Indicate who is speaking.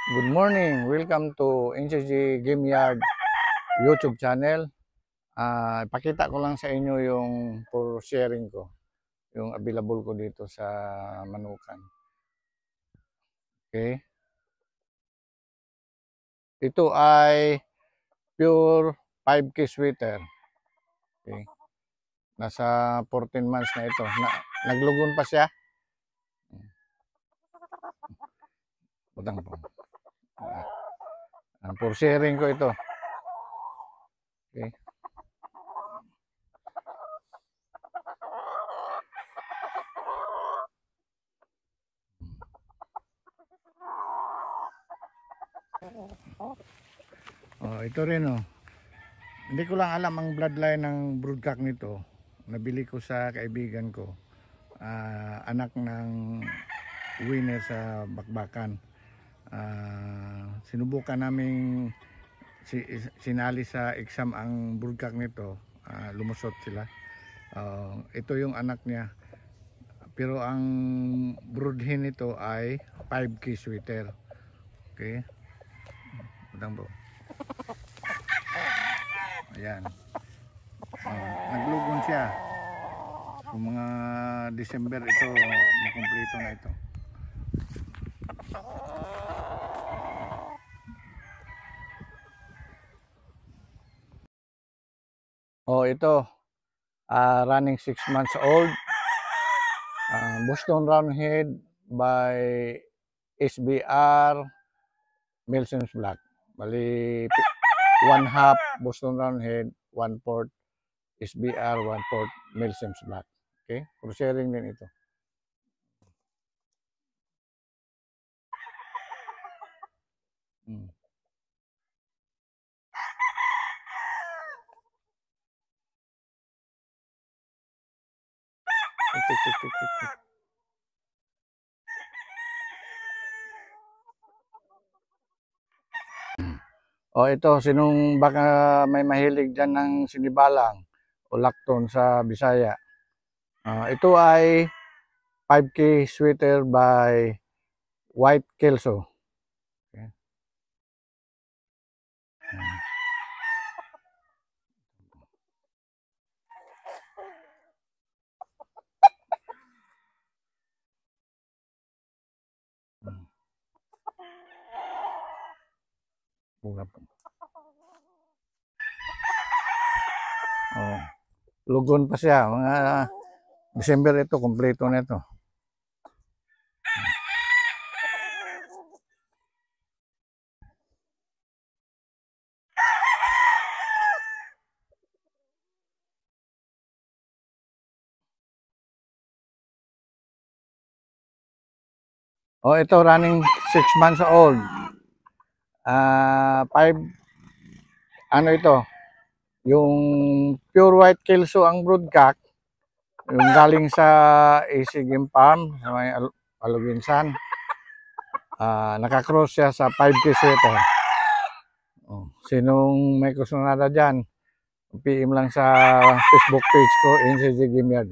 Speaker 1: Good morning. Welcome to NCG Game Yard YouTube channel. Ipakita ko lang sa inyo yung for sharing ko, yung available ko dito sa Manukan. Okay? Ito ay pure 5K sweater. Okay? Nasa 14 months na ito. Naglugon pa siya. Utang po. For sharing ko ito. Okay? Ito rin Hindi ko lang alam ang bloodline ng broodcock nito. Nabili ko sa kaibigan ko. Anak ng winner sa bakbakan. Sinubukan naming sinali sa exam ang broodcock nito. Lumusot sila. Ito yung anak niya. Pero ang brood hen nito ay 5K sweater. Okay. Udang po. Ayan. Naglugon siya. Kung mga December ito, makumpleto na ito. Ito. Running 6 months old. Boston Roundhead by SBR Milson's Black. Bali, 1/2 Boston Roundhead, 1/4 SBR, 1/4 Milson's Black. Okay? For sharing din ito. Ito, sinong baka may mahilig dyan ng sinibalang o lakton sa Bisaya. Ito ay 5K sweater by White Kelso. Okay. Lugon pa siya. Mga December ito, kompleto na ito. Ito running 6 months old. 5 ito? Yung pure white kelso ang broodcock. Yung galing sa AC Game Farm sa may Aluginsan. Nakakross siya sa 5K sweater. Sinong may kusunada dyan, PM lang sa Facebook page ko, NCG Game Yard.